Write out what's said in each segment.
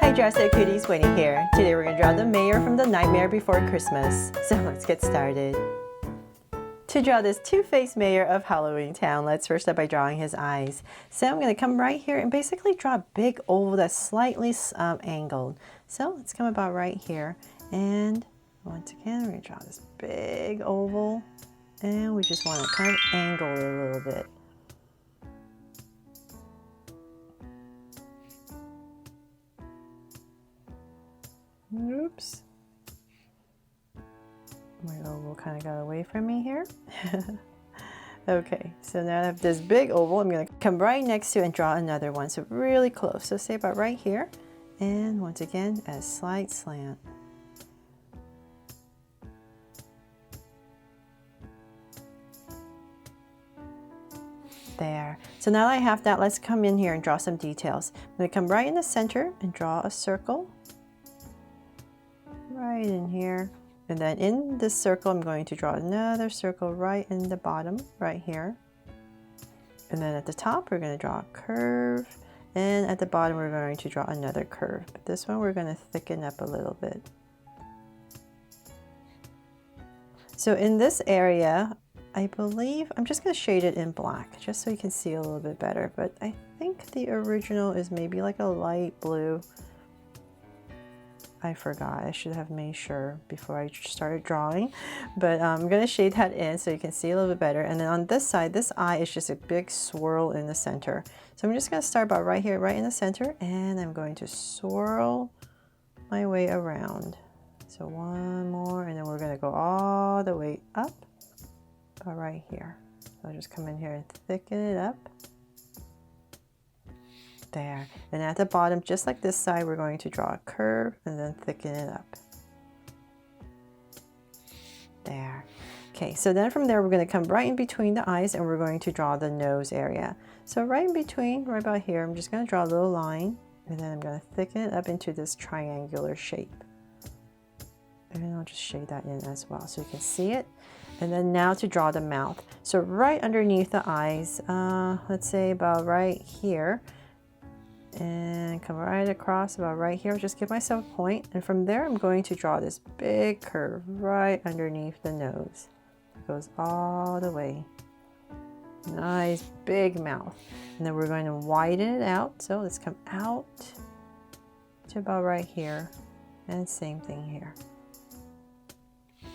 Hi Dress-It Cuties, Winnie here. Today we're going to draw the mayor from The Nightmare Before Christmas. So let's get started. To draw this two-faced mayor of Halloween Town, let's first start by drawing his eyes. So I'm going to come right here and basically draw a big oval that's slightly angled. So let's come about right here. And once again, we're going to draw this big oval. And we just want to kind of angle it a little bit. Oops. My oval kind of got away from me here. Okay, so now I have this big oval. I'm going to come right next to it and draw another one. So really close. So say about right here. And once again, a slight slant. There. So now that I have that, let's come in here and draw some details. I'm going to come right in the center and draw a circle. Right in here. And then in this circle, I'm going to draw another circle right in the bottom, right here. And then at the top, we're going to draw a curve. And at the bottom, we're going to draw another curve. But this one, we're going to thicken up a little bit. So in this area, I believe, I'm just going to shade it in black, just so you can see a little bit better. But I think the original is maybe like a light blue. I forgot, I should have made sure before I started drawing, but I'm going to shade that in so you can see a little bit better. And then on this side, this eye is just a big swirl in the center. So I'm just going to start about right here, right in the center, and I'm going to swirl my way around. So one more, and then we're going to go all the way up, about right here. So I'll just come in here and thicken it up. There. And at the bottom, just like this side, we're going to draw a curve and then thicken it up. There. Okay, so then from there, we're going to come right in between the eyes and we're going to draw the nose area. So right in between, right about here, I'm just going to draw a little line and then I'm going to thicken it up into this triangular shape. And I'll just shade that in as well so you can see it. And then now to draw the mouth. So right underneath the eyes, let's say about right here, and come right across about right here. Just give myself a point, and from there I'm going to draw this big curve right underneath the nose. It goes all the way. Nice big mouth. And then we're going to widen it out. So let's come out to about right here, and same thing here.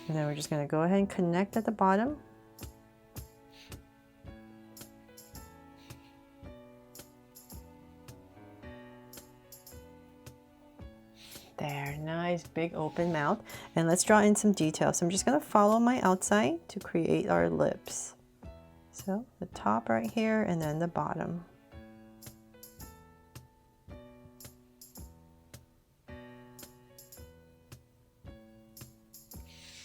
And then we're just going to go ahead and connect at the bottom. There, nice big open mouth. And let's draw in some details. So I'm just going to follow my outside to create our lips. So the top right here and then the bottom.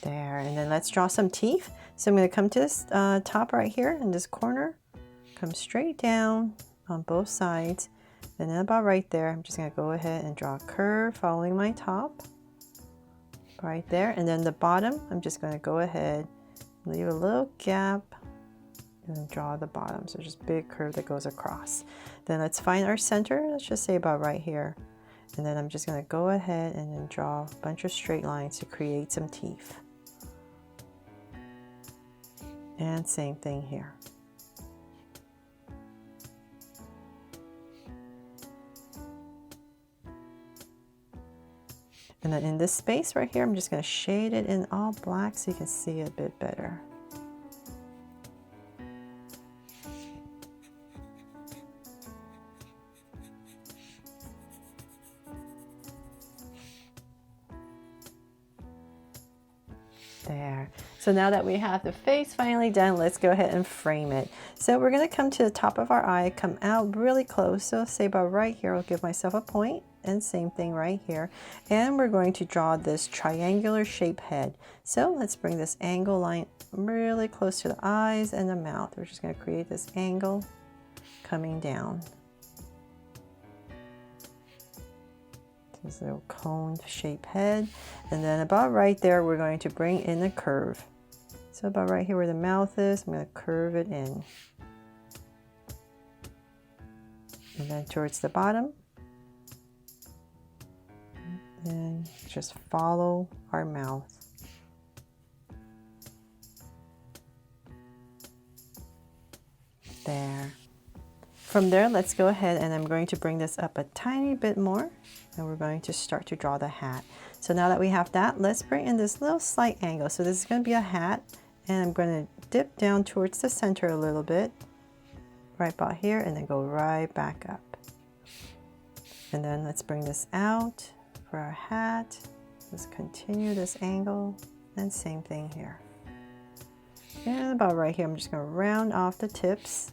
There, and then let's draw some teeth. So I'm going to come to this top right here in this corner, come straight down on both sides. And then about right there, I'm just going to go ahead and draw a curve following my top. Right there. And then the bottom, I'm just going to go ahead, leave a little gap, and then draw the bottom. So just big curve that goes across. Then let's find our center. Let's just say about right here. And then I'm just going to go ahead and then draw a bunch of straight lines to create some teeth. And same thing here. And then in this space right here, I'm just going to shade it in all black so you can see it a bit better. There. So now that we have the face finally done, let's go ahead and frame it. So we're going to come to the top of our eye, come out really close. So say about right here, I'll give myself a point. And same thing right here. And we're going to draw this triangular shape head. So let's bring this angle line really close to the eyes and the mouth. We're just going to create this angle coming down. This little cone shape head. And then about right there, we're going to bring in a curve. So about right here where the mouth is, I'm going to curve it in. And then towards the bottom, and just follow our mouth. There. From there, let's go ahead and I'm going to bring this up a tiny bit more, and we're going to start to draw the hat. So now that we have that, let's bring in this little slight angle. So this is going to be a hat, and I'm going to dip down towards the center a little bit, right about here, and then go right back up. And then let's bring this out for our hat. Let's continue this angle, and same thing here. And about right here, I'm just going to round off the tips.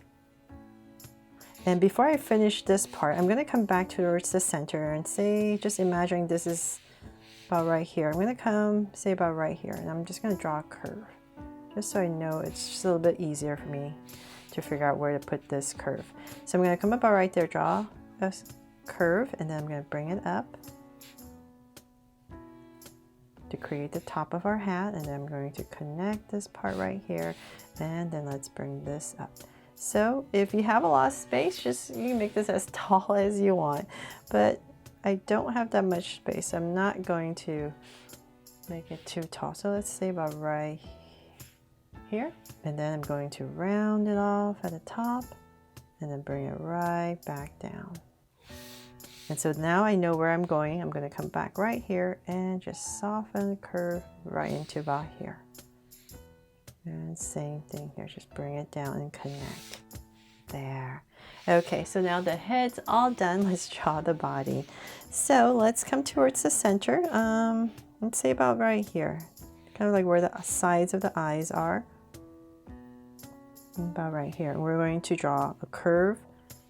And before I finish this part, I'm going to come back towards the center and say, just imagining this is about right here. I'm going to come, say about right here, and I'm just going to draw a curve. Just so I know it's just a little bit easier for me to figure out where to put this curve. So I'm going to come about right there, draw a curve, and then I'm going to bring it up to create the top of our hat, and then I'm going to connect this part right here, and then let's bring this up. So if you have a lot of space, just you can make this as tall as you want, but I don't have that much space, so I'm not going to make it too tall. So let's say about right here, and then I'm going to round it off at the top and then bring it right back down. And so now I know where I'm going. I'm going to come back right here and just soften the curve right into about here. And same thing here, just bring it down and connect. There. Okay, so now the head's all done. Let's draw the body. So let's come towards the center. Let's say about right here, kind of like where the sides of the eyes are. About right here. And we're going to draw a curve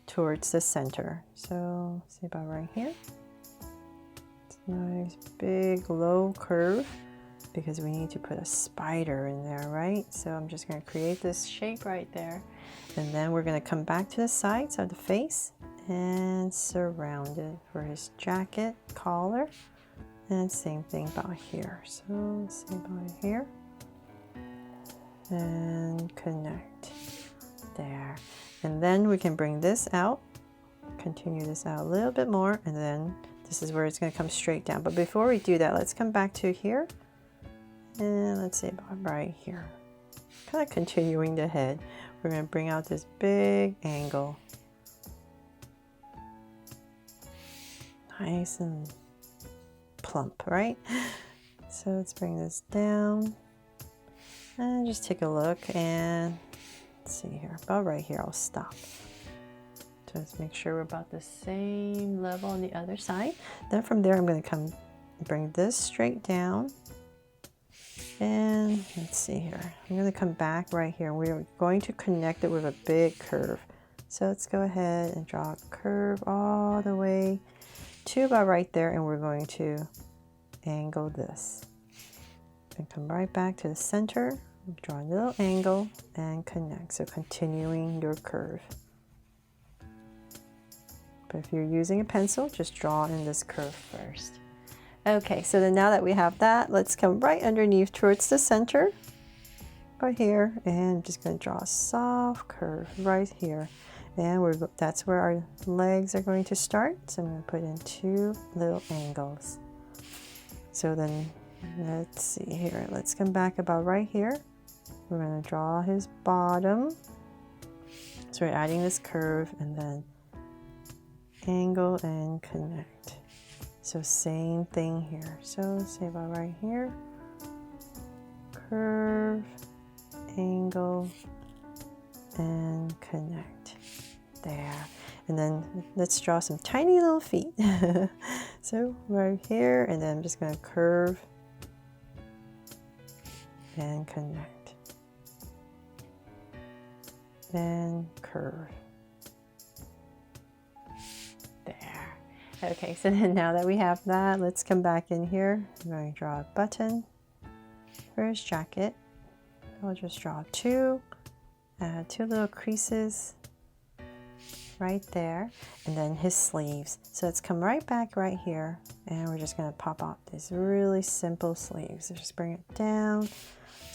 towards the center. So say about right here. It's a nice big low curve, because we need to put a spider in there, right? So I'm just going to create this shape right there, and then we're going to come back to the sides of the face and surround it for his jacket collar, and same thing about here. So let's see about here and connect there, and then we can bring this out, continue this out a little bit more, and then this is where it's going to come straight down. But before we do that, let's come back to here. And let's say about right here, kind of continuing the head, we're going to bring out this big angle, nice and plump, right? So let's bring this down and just take a look, and let's see here, about right here, I'll stop. Just make sure we're about the same level on the other side. Then from there, I'm going to come bring this straight down. And let's see here, I'm going to come back right here. We're going to connect it with a big curve. So let's go ahead and draw a curve all the way to about right there, and we're going to angle this. And come right back to the center, draw a little angle and connect. So continuing your curve. But if you're using a pencil, just draw in this curve first. Okay, so then now that we have that, let's come right underneath towards the center, right here, and I'm just going to draw a soft curve right here. And that's where our legs are going to start. So I'm going to put in 2 little angles. So then let's see here, let's come back about right here. We're going to draw his bottom. So we're adding this curve and then angle and connect. So same thing here. So say about right here, curve, angle, and connect. There. And then let's draw some tiny little feet. So right here, and then I'm just going to curve and connect. And curve. Okay, so then now that we have that, let's come back in here. I'm going to draw a button for his jacket. I'll just draw 2 little creases right there, and then his sleeves. So let's come right back right here, and we're just going to pop out these really simple sleeves. So just bring it down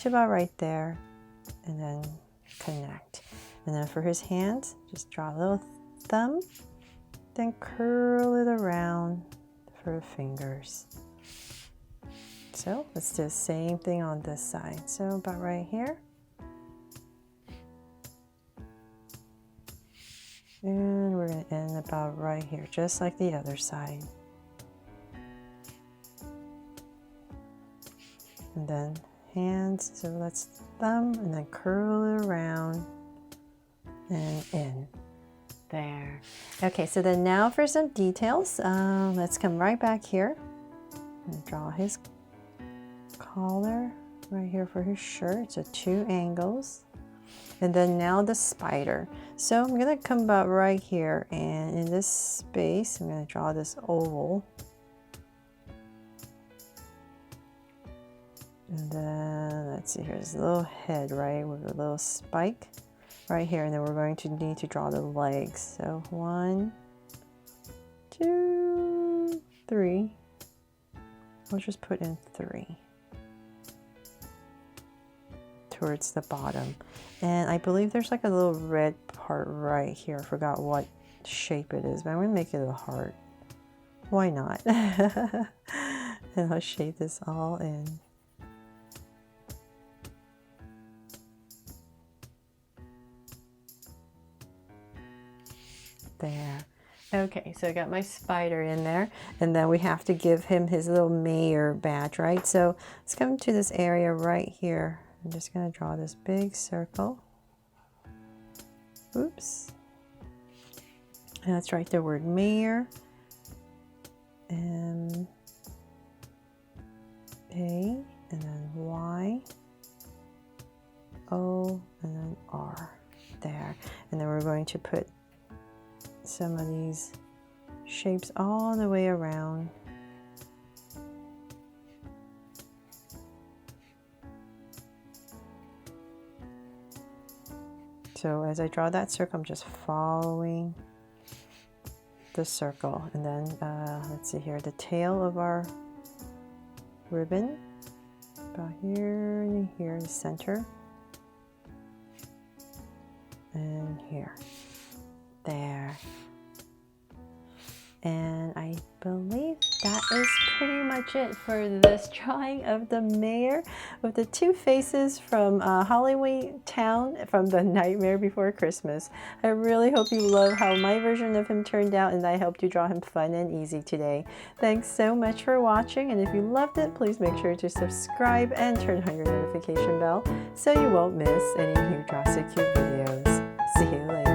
to about right there, and then connect. And then for his hands, just draw a little thumb, then curl it around for the fingers. So let's do the same thing on this side. So about right here. And we're going to end about right here, just like the other side. And then hands, so that's thumb, and then curl it around and in. There. Okay, so then now for some details. Let's come right back here and draw his collar right here for his shirt. So 2 angles. And then now the spider. So I'm gonna come about right here, and in this space, I'm gonna draw this oval. And then let's see, here's a little head, right, with a little spike right here. And then we're going to need to draw the legs. So 1, 2, 3. We'll just put in 3 towards the bottom. And I believe there's like a little red part right here. I forgot what shape it is, but I'm gonna make it a heart. Why not? And I'll shape this all in. There. Okay, so I got my spider in there, and then we have to give him his little mayor badge, right? So let's come to this area right here. I'm just going to draw this big circle. Oops. And let's write the word mayor. M A, and then Y O, and then R. There. And then we're going to put some of these shapes all the way around. So as I draw that circle, I'm just following the circle. And then let's see here, the tail of our ribbon, about here and here, the center, and here. There. And I believe that is pretty much it for this drawing of the mayor with the 2 faces from Halloween Town from The Nightmare Before Christmas. I really hope you love how my version of him turned out, and I helped you draw him fun and easy today. Thanks so much for watching, and if you loved it, please make sure to subscribe and turn on your notification bell so you won't miss any new Draw So Cute videos. See you later.